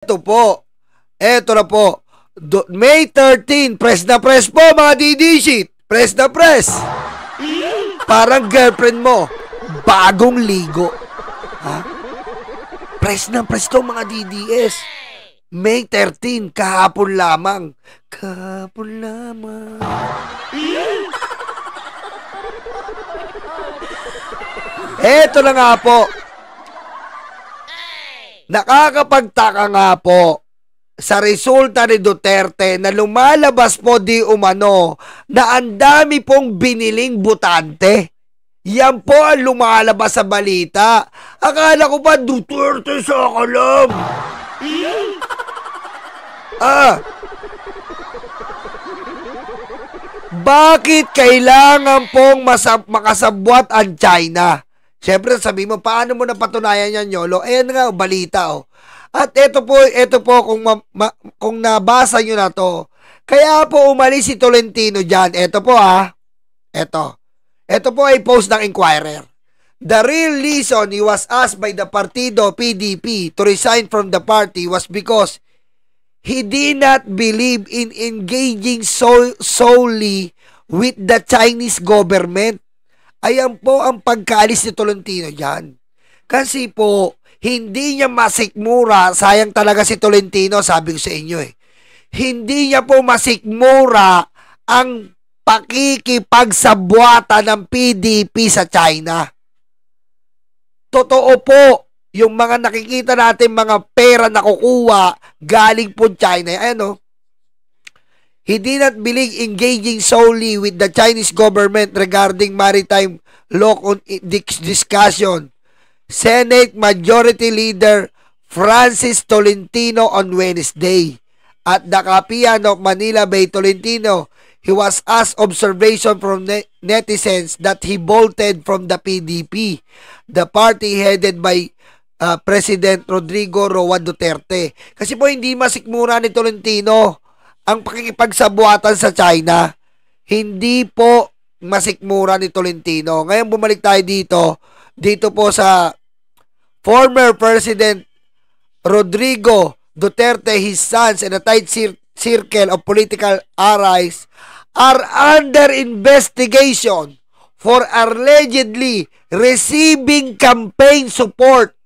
Ito po. Ito na po. May 13. Press na press po mga DDC. Press na press. Parang girlfriend mo. Bagong ligo. Ha? Press na press to mga DDS. May 13. Kahapon lamang. Kahapon lamang. Ito na nga po. Nakakapagtaka nga po sa resulta ni Duterte na lumalabas po di umano na ang dami pong biniling butante. Yan po ang lumalabas sa balita. Akala ko pa Duterte sa kalam. Bakit kailangan pong makasabwat ang China? Siyempre, sabi mo, paano mo napatunayan yan, Yolo? Ayan nga, balita, oh. At ito po, kung nabasa nyo na to, kaya po umalis si Tolentino dyan. Ito po, Ito po ay post ng Inquirer. The real reason he was asked by the Partido PDP to resign from the party was because he did not believe in engaging solely with the Chinese government. Ayan po ang pagkaalis ni Tolentino dyan. Kasi po, hindi niya masikmura, sayang talaga si Tolentino, sabi ko sa inyo Hindi niya po masikmura ang pakikipagsabwata ng PDP sa China. Totoo po, yung mga nakikita natin mga pera na kukuha galing po China. Ayan He did not believe engaging solely with the Chinese government regarding maritime law discussion. Senate Majority Leader Francis Tolentino on Wednesday. At the Capian of Manila Bay, Tolentino, he was asked observation from netizens that he bolted from the PDP, the party headed by President Rodrigo Roa Duterte. Kasi po hindi masikmura ni Tolentino ang pakikipagsabuatan sa China. Hindi po masikmura ni Tolentino. Ngayon bumalik tayo dito po sa former President Rodrigo Duterte, his sons, and a tight circle of political allies are under investigation for allegedly receiving campaign support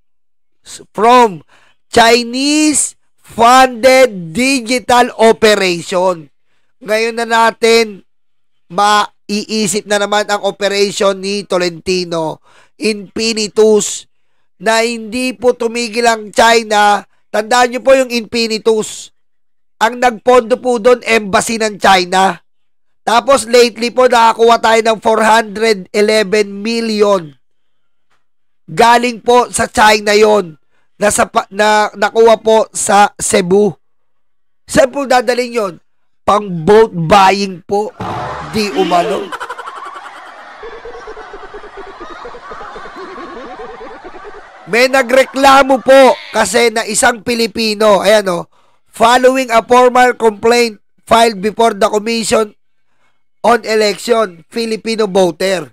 from Chinese funded digital operation. Ngayon na natin maiisip na naman ang operation ni Tolentino, Infinitus, na hindi po tumigil ang China. Tandaan nyo po yung Infinitus. Ang nagpondo po doon, embassy ng China. Tapos lately po nakakuha tayo ng 411 million. Galing po sa China yon. Nakuha po sa Cebu. Saan po dadalhin yon? Pang boat buying po. Di umano. May nagreklamo po kasi na isang Pilipino, following a formal complaint filed before the Commission on Election, Filipino voter.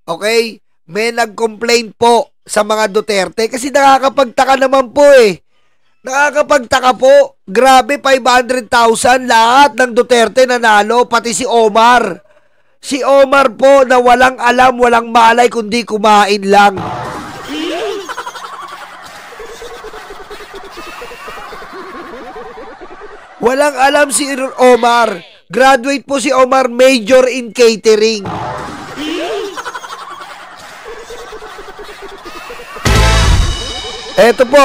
Okay? May nag-complain po sa mga Duterte kasi nakakapagtaka naman po Nakakapagtaka po. Grabe, 500,000 lahat ng Duterte nanalo, pati si Omar. Si Omar po na walang alam, walang malay kundi kumain lang. Walang alam si Omar. Graduate po si Omar, major in catering. Eto po,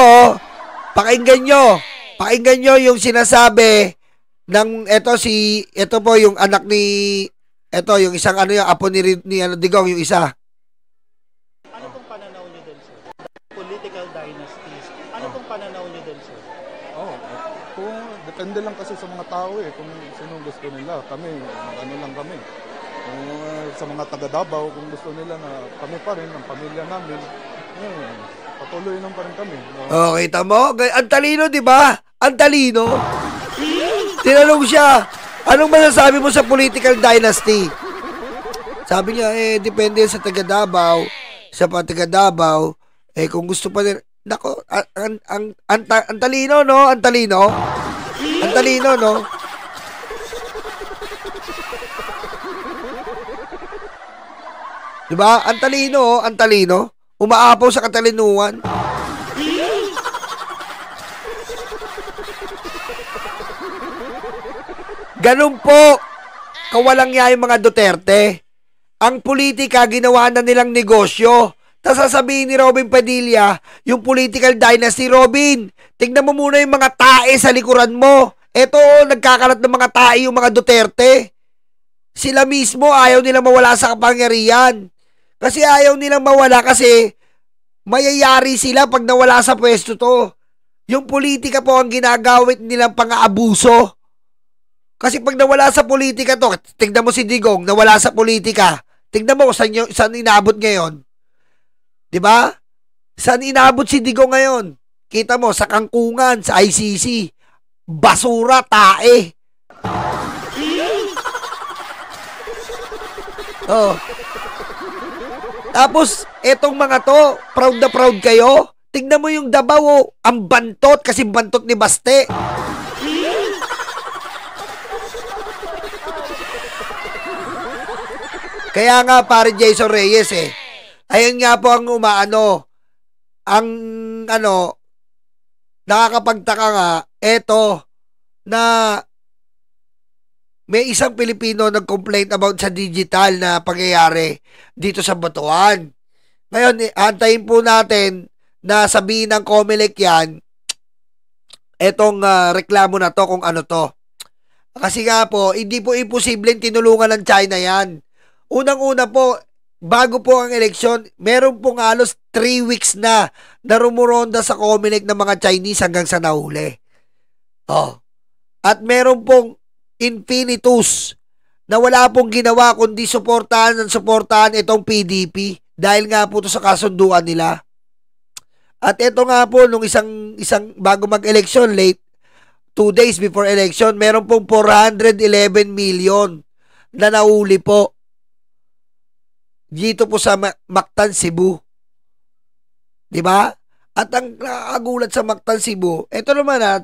pakinggan nyo yung sinasabi ng ito po yung anak ni yung isang yung apo ni Digong, yung isa. Ano pong pananaw niyo doon, sir? Political dynasties. Ano pong pananaw niyo doon, sir? Depende lang kasi sa mga tao kung sino gusto nila. Kami, lang kami. Sa mga taga Davao, kung gusto nila na kami pa rin, ang pamilya namin, patuloy lang pa rin kami. Okay, tamo. Ang talino, di ba? Ang talino. Tinanong siya, anong masasabi mo sa political dynasty? Sabi niya, depende sa taga Davao. Sa taga Davao, kung gusto pa nila, Nako, ang talino, no? Ang talino. Ang talino, no? Diba? Ang talino, ang talino. Umaapaw sa katalinuhan. Ganun po, kawalang niya yung mga Duterte. Ang politika, ginawa na nilang negosyo. Tapos sasabihin ni Robin Padilla, yung political dynasty, Robin, tignan mo muna yung mga tae sa likuran mo. Eto, nagkakalat ng mga tae yung mga Duterte. Sila mismo, ayaw nilang mawala sa kapangyarihan. Kasi ayaw nilang mawala kasi mayayari sila pag nawala sa pwesto to. Yung politika po ang ginagawit nilang pang-aabuso. Kasi pag nawala sa politika to, tignan mo si Digong, nawala sa politika. Tignan mo saan inabot ngayon. 'Di ba? Saan inabot si Digong ngayon? Kita mo sa kangkungan, sa ICC. Basura, tae. Oh. Tapos etong mga to, proud na proud kayo. Tignan mo yung Davao, ang bantot kasi bantot ni Baste. Kaya nga pare Jason Reyes ayun nga po ang nakakapagtaka nga, eto, na may isang Pilipino nag-complain about sa digital na pangyayari dito sa Butuan. Ngayon, antayin po natin na sabihin ng Comelec yan, etong reklamo na to kung ano to. Kasi nga po, hindi po imposibleng tinulungan ng China yan. Unang-una po, bago po ang eleksyon, meron pong halos 3 weeks na rumuronda sa Comelec ng mga Chinese hanggang sa nahuli. Oh. At meron pong infinitus na wala pong ginawa kundi suportahan itong PDP dahil nga po ito sa kasunduan nila. At ito nga po, nung isang bago mag-eleksyon, late 2 days before election, meron pong 411 million na nahuli po dito po sa Mactan, Cebu. 'Di ba? At ang nakakagulat sa Mactan, Cebu, ito naman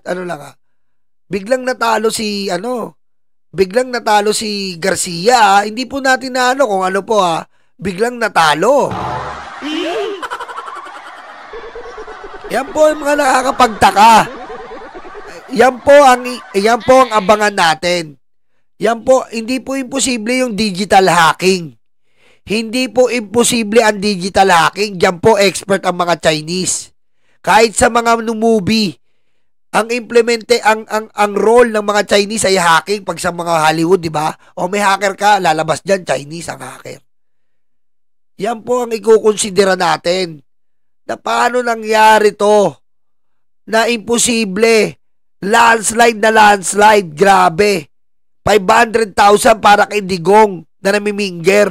biglang natalo si Garcia. Hindi po natin kung ano po biglang natalo. Yan po ang mga nakakapagtaka. Yan po ang abangan natin. Yan po, hindi po imposible yung digital hacking. Hindi po imposible ang digital hacking. Diyan po expert ang mga Chinese. Kahit sa mga movie, ang role ng mga Chinese ay hacking pag sa mga Hollywood, di ba? O may hacker ka, lalabas diyan Chinese ang hacker. Yan po ang ikukonsidera natin. Na paano nangyari to? Na imposible. Landslide, grabe. 500,000 para kay Digong na namiminger.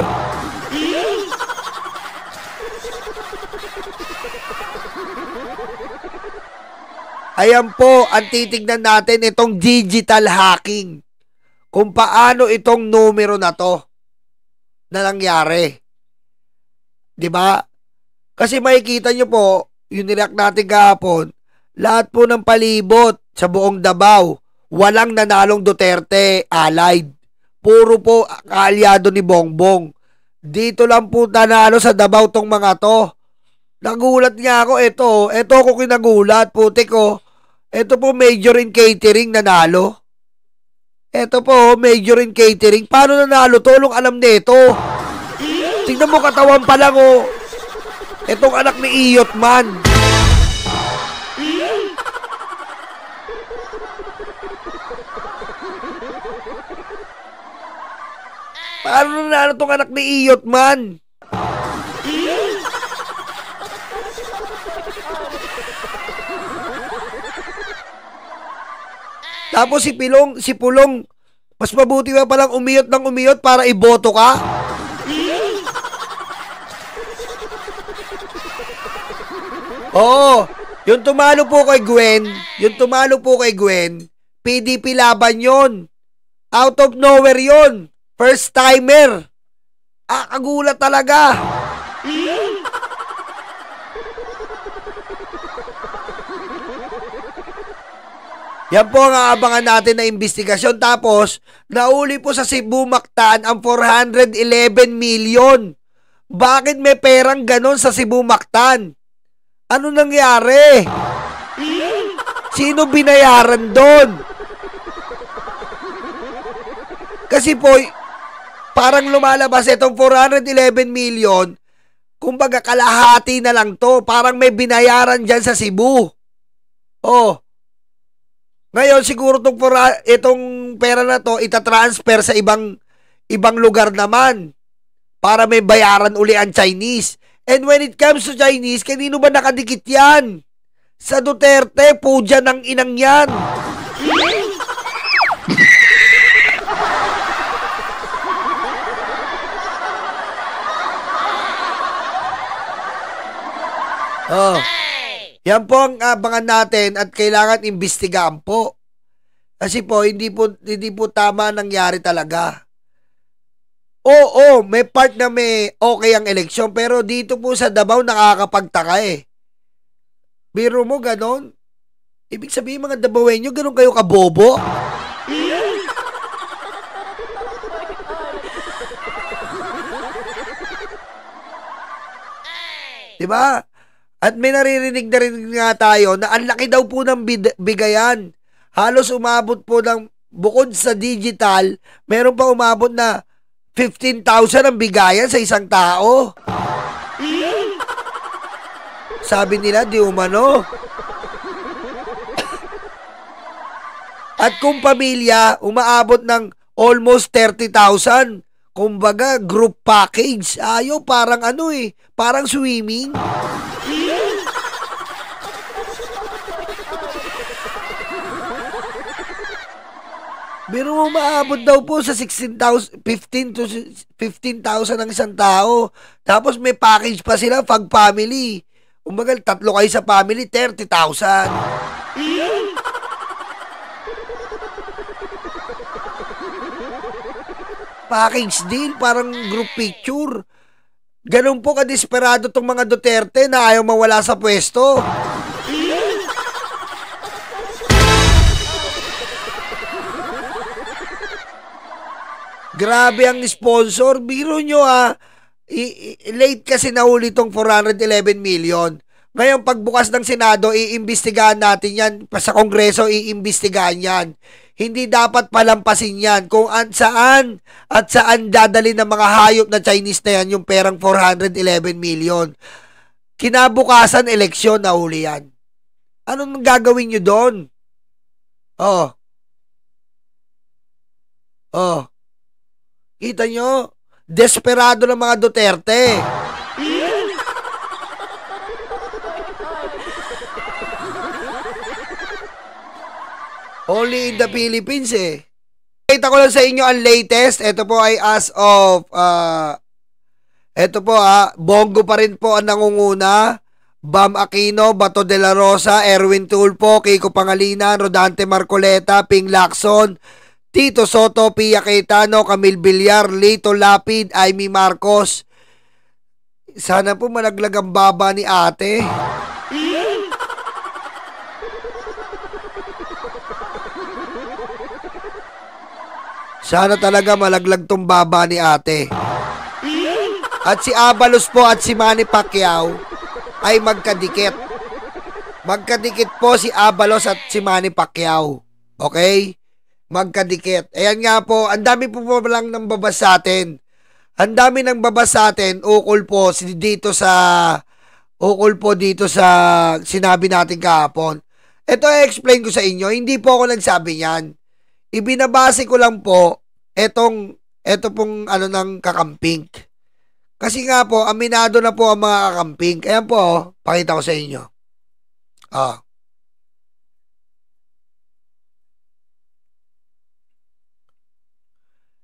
Ayan po, ang titignan natin itong digital hacking. Kung paano itong numero na to na nangyari. 'Di ba? Kasi makikita nyo po, yung nireact natin kahapon, lahat po ng palibot sa buong Davao, walang nanalong Duterte allied. Puro po kaalyado ni Bongbong. Dito lang po nanalo sa Davao tong mga to. Nagulat nga ako, ito ko kinagulat, putik ko. Ito po major in catering nanalo. Ito po major in catering. Paano nanalo to? Anong alam nito? Tingnan mo katawan pa lang Itong anak ni Iyot man. Paano nanalo tong anak ni Iyot man? Tapos si Pulong, mas mabuti pa palang umiyot ng umiyot para iboto ka? Oo, yung tumalo po kay Gwen, PDP laban yon. Out of nowhere yon. First timer. Kagulat talaga. Yan po ang aabangan natin na investigasyon. Tapos, nauli po sa Cebu Mactan ang 411 million. Bakit may perang ganon sa Cebu Mactan? Ano nangyari? Sino binayaran doon? Kasi po, parang lumalabas itong 411 million, kumbaga kalahati na lang to. Parang may binayaran dyan sa Cebu. Oh. Ngayon, siguro itong pera na to, itatransfer sa ibang lugar naman para may bayaran uli ang Chinese. And when it comes to Chinese, kanino ba nakadikit yan? Sa Duterte, pudya ng inang yan. Oh. Yan po ang abangan natin at kailangan imbestigahan po. Kasi po hindi po tama nangyari talaga. Oo, may part na may okay ang eleksyon, pero dito po sa Davao nakakapagtaka eh. Biro mo ganon? Ibig sabihin mga Davaoenyo, ganon kayo kabobo? Diba? At may naririnig na rin nga tayo na ang laki daw po ng bigayan. Halos umabot po ng, bukod sa digital, meron pa umabot na 15,000 ang bigayan sa isang tao. Sabi nila, di umano. At kung pamilya, umaabot ng almost 30,000. Kumbaga, group package. Ayaw, parang ano eh, parang swimming. Pero umaabot daw po sa 15,000 to 15,000 ang isang tao. Tapos may package pa sila, pag family. Umagal, 3 kayo sa family, 30,000. Package deal, parang group picture. Ganun po kadesperado tong mga Duterte na ayaw mawala sa pwesto. Grabe ang sponsor. Biro nyo late kasi nahuli tong 411 million. Ngayon, pagbukas ng Senado, iimbestigahan natin yan. Sa Kongreso, iimbestigahan yan. Hindi dapat palampasin yan. Kung saan at saan dadali ng mga hayop na Chinese na yan yung perang 411 million. Kinabukasan, eleksyon, nahuli yan. Anong gagawin nyo doon? Oh. Kita nyo? Desperado ng mga Duterte. Only in the Philippines eh. Kita ko lang sa inyo ang latest. Ito po ay as of Bongo pa rin po ang nangunguna. Bam Aquino, Bato de la Rosa, Erwin Tulfo, Kiko Pangalinan, Rodante Marcoleta, Ping Lacson, Tito Soto, Pia Cayetano, Camille Villar, Lito Lapid, Amy Marcos. Sana po malaglag ang baba ni ate. Sana talaga malaglag tong baba ni ate. At si Abalos po at si Manny Pacquiao ay magkadikit. Magkadikit po si Abalos at si Manny Pacquiao. Okay? Magkadikit. Ayan nga po, ang dami po lang nang babas sa atin. Ang dami nang babas sa atin, ukol po dito sa sinabi natin kahapon. Ito i-explain ko sa inyo, hindi po ako nagsabi niyan. Ibinabase ko lang po ito pong ng kakamping. Kasi nga po, aminado na po ang mga kakamping. Ayan po, pakita ko sa inyo.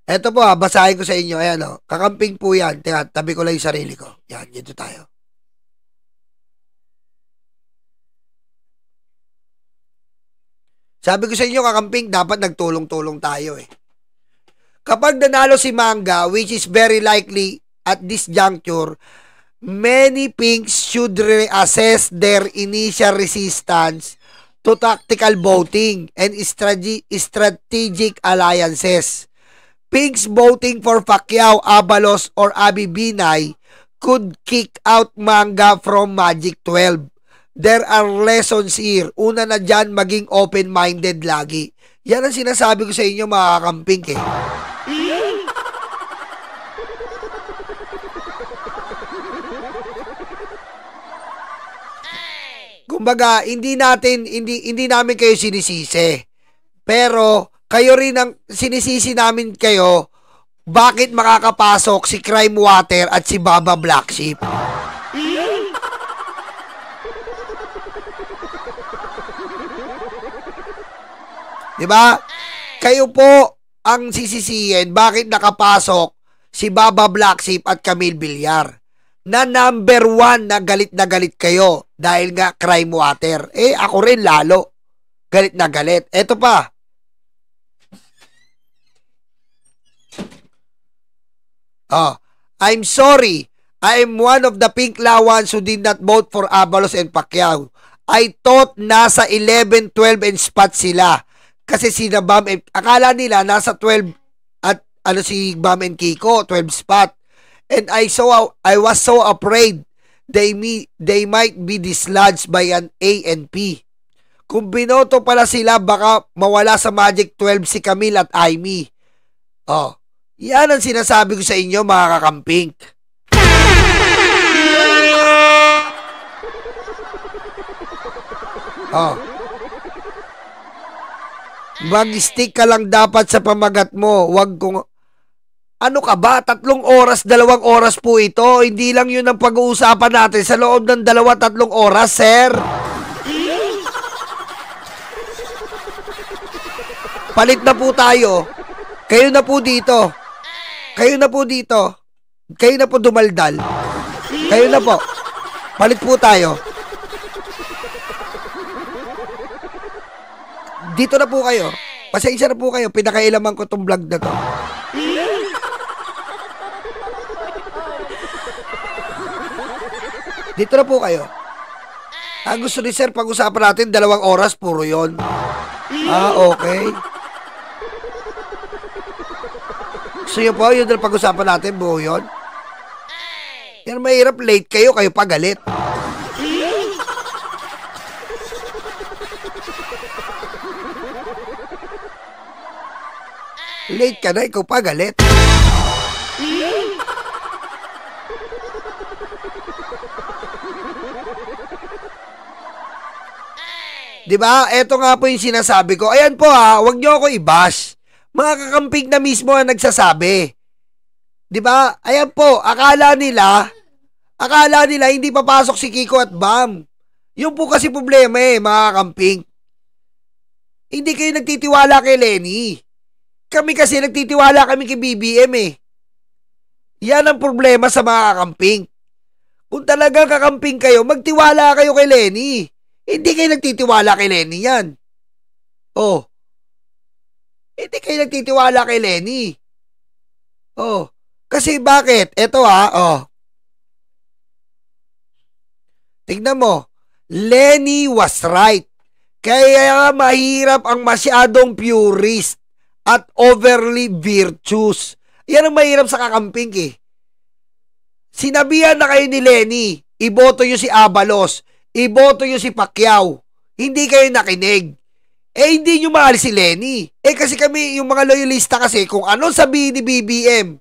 Ito po basahin ko sa inyo. Ayan kakamping po yan. Teka, tabi ko lang yung sarili ko. Yan, dito tayo. Sabi ko sa inyo, kakamping, dapat nagtulong-tulong tayo eh. Kapag nanalo si Manga, which is very likely at this juncture, many pinks should reassess their initial resistance to tactical voting and strategic alliances. Pink's voting for Pacquiao, Abalos, or Abi Binay could kick out Manga from Magic 12. There are lessons here. Una na dyan, maging open-minded lagi. Yan ang sinasabi ko sa inyo, mga kakamping eh. Kumbaga, hindi namin kayo sinisisi. Pero kayo rin ang sinisisi namin kayo bakit makakapasok si Crime Water at si Baba Black Sheep. Diba? Kayo po ang sisisihin bakit nakapasok si Baba Black Sheep at Camille Villar. Na number 1 na galit kayo dahil nga Crime Water. Eh, ako rin lalo. Galit na galit. Eto pa. I'm sorry. I am one of the pink lawans who did not vote for Abalos and Pacquiao. I thought nasa 11, 12 and spot sila. Kasi si Bam, akala nila nasa 12 at si Bam and Kiko, 12 spot. And I was so afraid they might be dislodged by an A and P. Kung binoto pala sila, baka mawala sa Magic 12 si Camille at Aimee. Yan ang sinasabi ko sa inyo, mga kakamping. Mag-stick ka lang dapat sa pamagat mo. Wag kung... Ano ka ba? 3 oras, 2 oras po ito. Hindi lang yun ang pag-uusapan natin sa loob ng 2-3 oras, sir. Palit na po tayo. Kayo na po dito. Kayo na po dito. Kayo na po dumaldal. Kayo na po. Palit po tayo. Dito na po kayo. Pasensya na po kayo. Pinakailaman ko tong vlog na to. Dito na po kayo. Ang gusto ni sir, pag-usapan natin 2 oras, puro yon. Okay. Gusto nyo po, yun na pag-usapan natin, buo yun. Yan mahirap, late kayo pa galit. Late ka na, ikaw pa galit. Diba? Ito nga po yung sinasabi ko. Ayan po wag nyo ako i-bash. Mga kakamping na mismo ang nagsasabi. Diba? Ayan po, akala nila hindi papasok si Kiko at Bam. Yung po kasi problema mga kakamping. Hindi kayo nagtitiwala kay Lenny. Kami kasi nagtitiwala kami kay BBM Yan ang problema sa mga kakamping. Kung talagang kakamping kayo, magtiwala kayo kay Lenny. Hindi kayo nagtitiwala kay Lenny yan. Hindi kayo nagtitiwala kay Lenny. Kasi bakit? Ito tignan mo. Lenny was right. Kaya mahirap ang masyadong purist at overly virtuous. Yan ang mahirap sa kakamping Sinabihan na kayo ni Lenny, iboto nyo si Abalos, iboto nyo si Pacquiao. Hindi kayo nakinig. Hindi nyo mahal si Lenny. Kasi kami, yung mga loyalista kasi, kung ano sabihin ni BBM,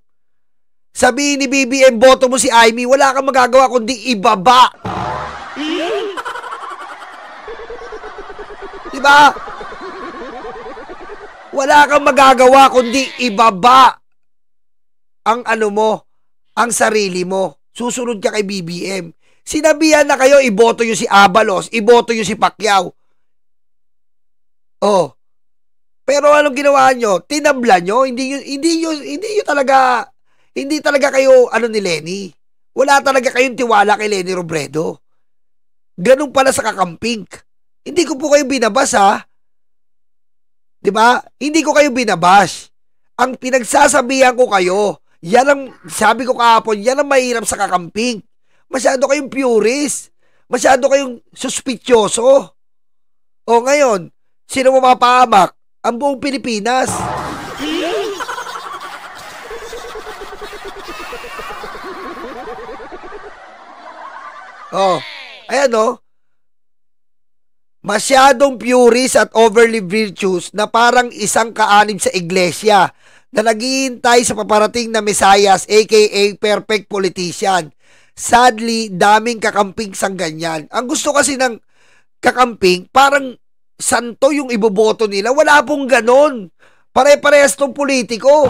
boto mo si Aimee, wala kang magagawa kundi ibaba. Diba? Wala kang magagawa kundi ibaba ang ang sarili mo. Susunod ka kay BBM. Sinabihan na kayo, iboto nyo si Abalos, iboto nyo si Pacquiao. Pero anong ginawa nyo? Tinabla nyo? Hindi talaga kayo ni Lenny. Wala talaga kayong tiwala kay Lenny Robredo. Ganun pala sa kakamping. Hindi ko po kayo binabas Diba? Hindi ko kayo binabash. Ang pinagsasabihan ko kayo, yan ang sabi ko kahapon, yan ang mahirap sa kakamping. Masyado kayong purist. Masyado kayong suspityoso. O ngayon, sino mapapahamak? Ang buong Pilipinas. Oh, ayan oh. Masyadong purist at overly virtuous na parang isang kaanib sa iglesia na naghihintay sa paparating na Mesayas aka perfect politician. Sadly, daming kakamping sang ganyan. Ang gusto kasi ng kakamping, parang santo yung iboboto nila. Wala pong ganon. Pare-parehas tong politiko.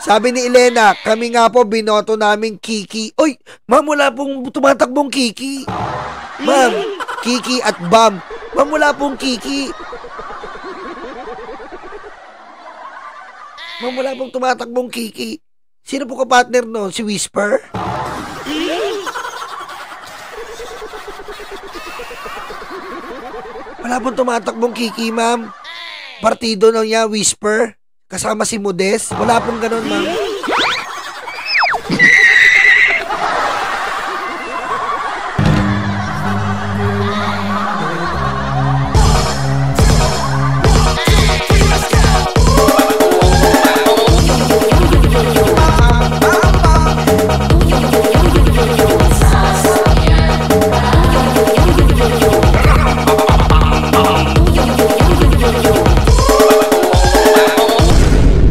Sabi ni Elena, kami nga po binoto namin Kiki. Oy, ma'am, wala pong tumatakbong Kiki. Ma'am, Kiki at Bam. Ma'am, wala pong Kiki. Ma'am, wala pong tumatakbong Kiki. Sino po ka-partner no? Si Whisper? Wala pong tumatakbong Kiki, ma'am. Partido na niya, Whisper. Kasama si Modest. Wala pong ganun, ma'am.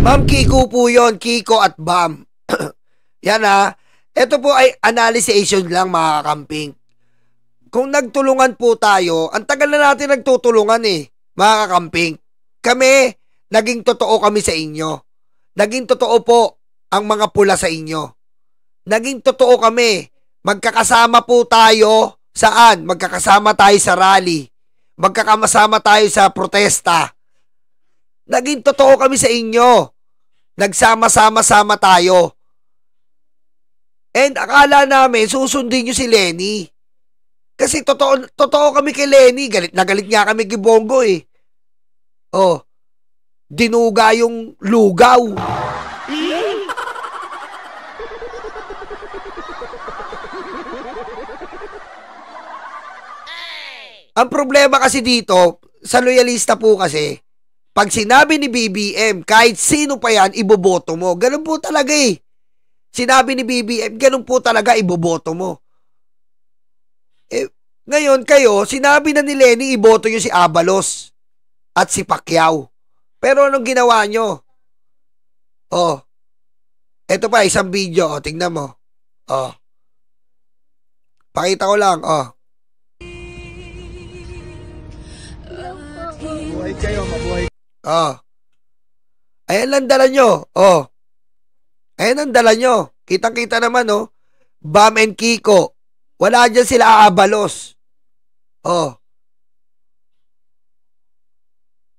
Ma'am Kiko po yun, Kiko at Bam. Yan ha. Ito po ay analysis lang mga kakamping. Kung nagtulungan po tayo, ang tagal na natin nagtutulungan mga kakamping. Kami, naging totoo kami sa inyo. Naging totoo po ang mga pula sa inyo. Naging totoo kami. Magkakasama po tayo saan? Magkakasama tayo sa rally. Magkakasama tayo sa protesta. Naging totoo kami sa inyo. Nagsama-sama-sama tayo. And akala namin susundin nyo si Lenny. Kasi totoo kami kay Lenny. Galit na galit nga kami kay Bongo Oh, dinuga yung lugaw. Ang problema kasi dito, sa loyalista po kasi, pag sinabi ni BBM, kahit sino pa yan, iboboto mo. Ganun po talaga Sinabi ni BBM, ganun po talaga, iboboto mo. Ngayon kayo, sinabi na ni Lenny, iboto nyo si Abalos at si Pacquiao. Pero anong ginawa nyo? Eto pa, isang video. Tingnan mo. Pakita ko lang. Mabuhay kayo, mabuhay. Ayan lang dala nyo. Ayan ang dala nyo. Kitang-kita naman, Bam and Kiko. Wala dyan sila aabalos.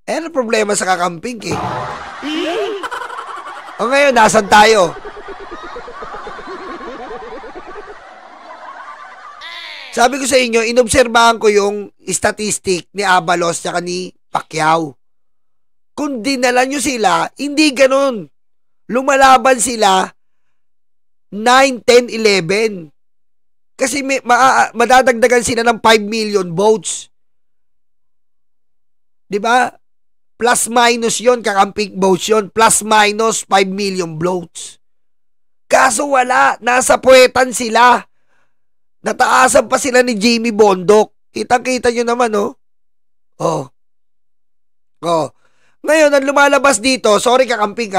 Ayan ang problema sa kakamping, ngayon, nasan tayo? Sabi ko sa inyo, inobserbahan ko yung statistic ni Abalos at ni Pacquiao. Kung dinala nyo sila, hindi ganun. Lumalaban sila 9, 10, 11. Kasi madadagdagan sila ng 5 million votes. Diba? Plus minus yon, kakamping votes yon. Plus minus 5 million votes. Kaso wala. Nasa puwetan sila. Nataasan pa sila ni Jimmy Bondok. Kitang-kita nyo naman, Ngayon, ang lumalabas dito, sorry kakamping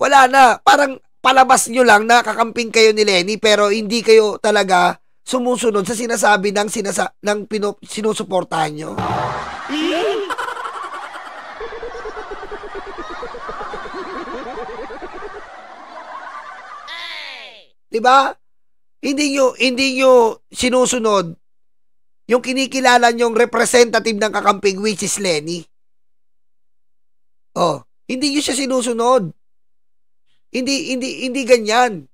wala na. Parang palabas nyo lang na kakamping kayo ni Lenny pero hindi kayo talaga sumusunod sa sinasabi ng sinusuportahan nyo. Diba? Hindi nyo sinusunod yung kinikilala nyong representative ng kakamping which is Lenny. Hindi nyo siya sinusunod. Hindi ganyan.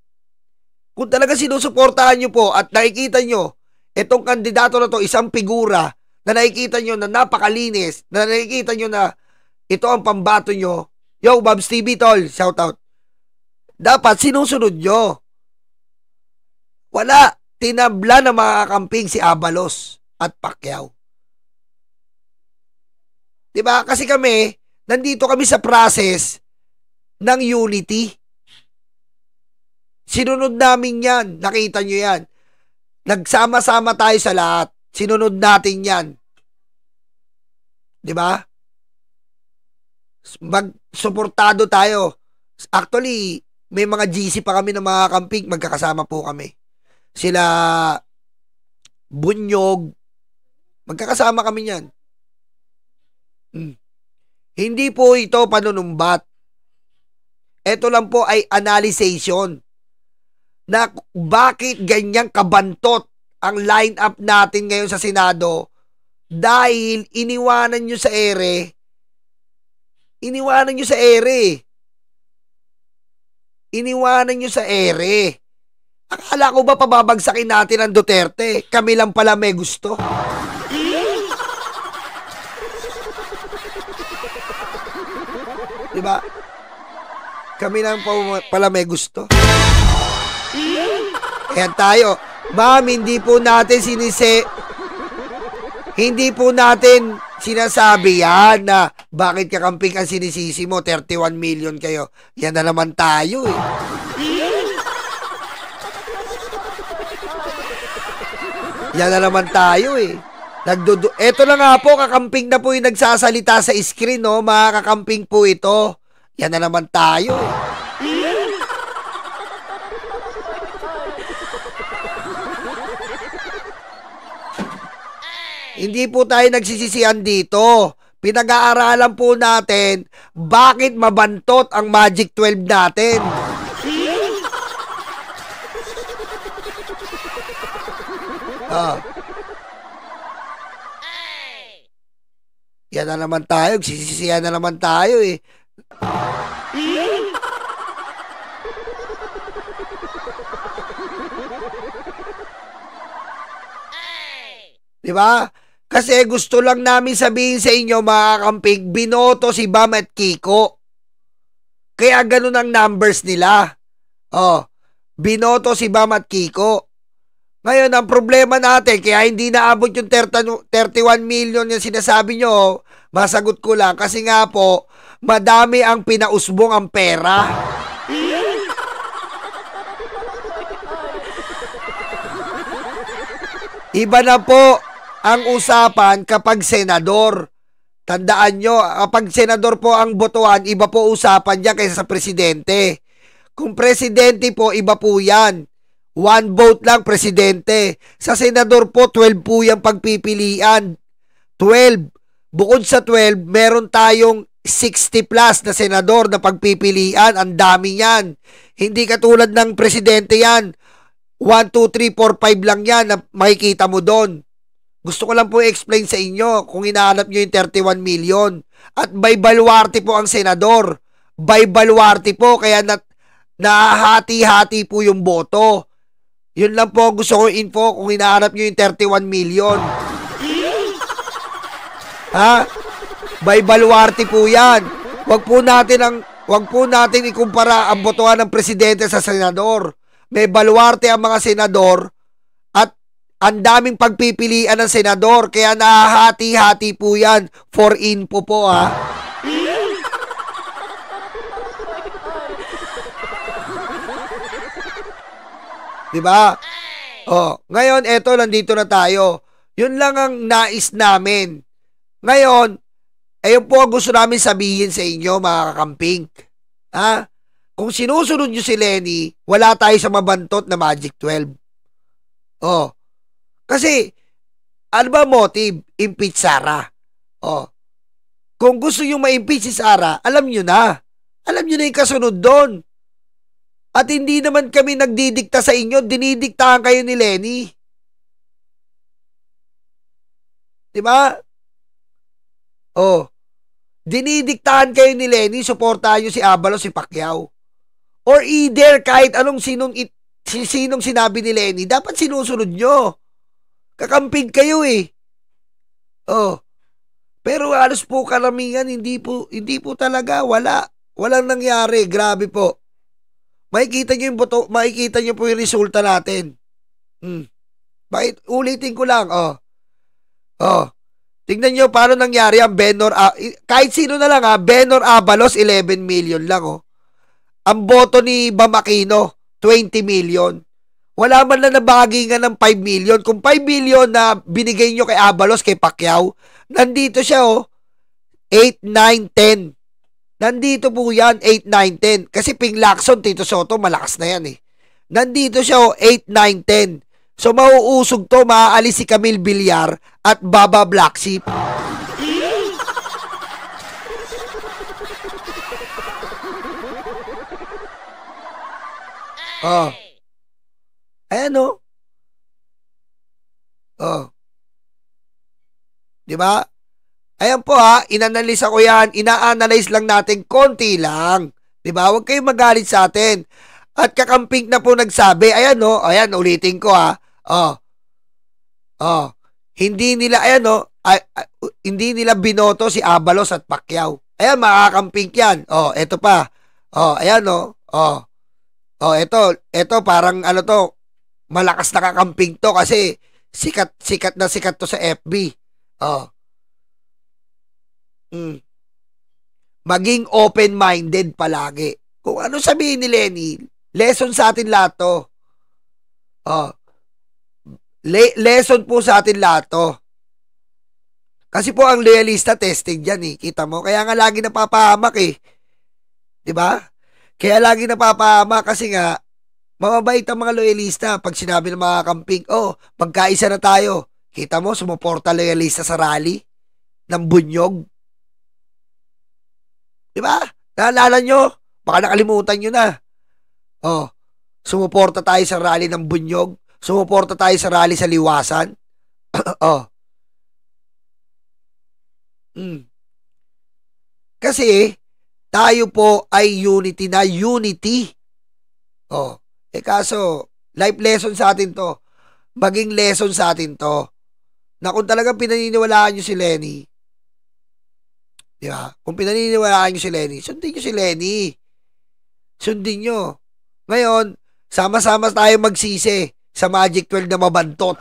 Kung talaga sinusuportahan nyo po at nakikita nyo itong kandidato na to isang figura na nakikita nyo na napakalinis, na nakikita nyo na ito ang pambato nyo, yo, Babs TV tol, shout out. Dapat sinusunod nyo. Wala. Tinabla na mga kakamping si Abalos at Pacquiao. Diba? Kasi kami, nandito kami sa process ng unity. Sinunod namin yan. Nakita nyo yan. Nagsama-sama tayo sa lahat. Sinunod natin yan. Diba? Magsuportado tayo. Actually, may mga GC pa kami ng mga kamping. Magkakasama po kami. Sila Bunyog. Magkakasama kami yan. Hindi po ito panunumbat. Ito lang po ay analyzation na bakit ganyang kabantot ang line-up natin ngayon sa Senado dahil iniwanan nyo sa ere. Iniwanan nyo sa ere. Iniwanan nyo sa ere. Akala ko ba pababagsakin natin ang Duterte? Kami lang pala may gusto. Diba? Kami lang pala may gusto. Ayan tayo. Ma'am, hindi po natin hindi po natin sinasabi yan na bakit kakamping ang sinisisi mo, 31 million kayo. Yan na naman tayo eh. Yan na naman tayo eh. Ito na nga po, kakamping na po yung nagsasalita sa screen, no? Mga kakamping po ito. Yan na naman tayo eh. Hindi po tayo nagsisisihan dito. Pinag-aaralan po natin bakit mabantot ang Magic 12 natin. Yan na naman tayo. Sisisihan na naman tayo eh. Diba? Kasi gusto lang namin sabihin sa inyo mga kampig, binoto si Bam at Kiko. Kaya ganun ang numbers nila. Binoto si Bam at Kiko. Ngayon, ang problema natin, kaya hindi naabot yung 31 million yung sinasabi nyo, masagot ko lang, kasi nga po, madami ang pinausbong ang pera. Iba na po ang usapan kapag senador. Tandaan nyo, kapag senador po ang botohan, iba po usapan niya kaysa sa presidente. Kung presidente po, iba po yan. 1 vote lang presidente. Sa senador po, 12 po yung pagpipilian. 12. Bukod sa 12, meron tayong 60 plus na senador na pagpipilian. Ang dami yan. Hindi katulad ng presidente yan. 1, 2, 3, 4, 5 lang yan na makikita mo doon. Gusto ko lang po i-explain sa inyo kung hinahanap nyo yung 31 million. At by baluarte po ang senador. By baluarte po, kaya nahati-hati po yung boto. Yun lang po gusto ko info kung hinahanap nyo yung 31 million. Ha? By baluarte po yan. Wag po natin ikumpara ang botohan ng presidente sa senador. May baluarte ang mga senador at ang daming pagpipilian ng senador. Kaya nahahati-hati po yan. For info po ha. Diba? Ngayon, eto, nandito na tayo. Yun lang ang nais namin. Ngayon, ayun po ang gusto namin sabihin sa inyo, mga kakamping. Ha? Kung sinusunod nyo si Lenny, wala tayo sa mabantot na Magic 12. Kasi, ano ba motive? Impeach Sara. Kung gusto nyo ma-impeach si Sara, alam nyo na. Alam nyo na yung kasunod doon. At hindi naman kami nagdidikta sa inyo, dinidiktahan kayo ni Lenny. Diba? Dinidiktahan kayo ni Lenny, suportahan nyo si Abalos, si Pacquiao. Or either, kahit anong sinong sinabi ni Lenny, dapat sinusunod nyo. Kakamping kayo eh. Pero halos po karamihan, hindi po talaga, walang nangyari, grabe po. Makikita nyo po yung resulta natin. Bakit? Ulitin ko lang. Tingnan nyo paano nangyari ang kahit sino na lang Benor Abalos, 11 million lang Ang boto ni Bam Aquino, 20 million. Wala man lang nabahagi nga ng 5 million. Kung 5 million na binigay nyo kay Abalos, kay Pacquiao, nandito siya 8, 9, 10. Nandito po yan, 8, 9, 10. Kasi Ping Lacson, Tito Soto, malakas na yan Nandito siya 8, 9, 10. So mauusog to, maaalis si Camille Villar at Baba Black Sheep. Ayan Diba? Ayan po inanalisa ko yan, ina-analyze lang natin konti lang. Diba? Huwag kayong magalit sa atin. At kakamping na po nagsabi, ayan ayan, ulitin ko hindi nila, hindi nila binoto si Abalos at Pacquiao. Ayan, makakamping yan. Eto pa. Ayan eto parang malakas na kakamping to kasi sikat to sa FB. Maging open-minded palagi. Kung ano sabihin ni Lenny, lesson sa atin lahat to. Lesson po sa atin lahat to. Kasi po ang loyalista testing dyan Kita mo? Kaya nga lagi napapahamak Diba? Kaya lagi napapahamak kasi nga mababait ang mga loyalista pag sinabi ng mga kamping, magkaisa na tayo. Kita mo, sumuporta loyalista sa rally ng Bunyog. Diba? Naalala nyo? Baka nakalimutan nyo na. Sumuporta tayo sa rally ng Bunyog. Sumuporta tayo sa rally sa Liwasan. Kasi tayo po ay unity na unity. Kaso life lesson sa atin to. Maging lesson sa atin to. Na kung talagang pinaniniwalaan nyo si Lenny, diba? Kung pinaniniwalaan nyo si Lenny, sundin nyo si Lenny. Sundin nyo. Ngayon, sama-sama tayo magsisi sa Magic 12 na mabantot.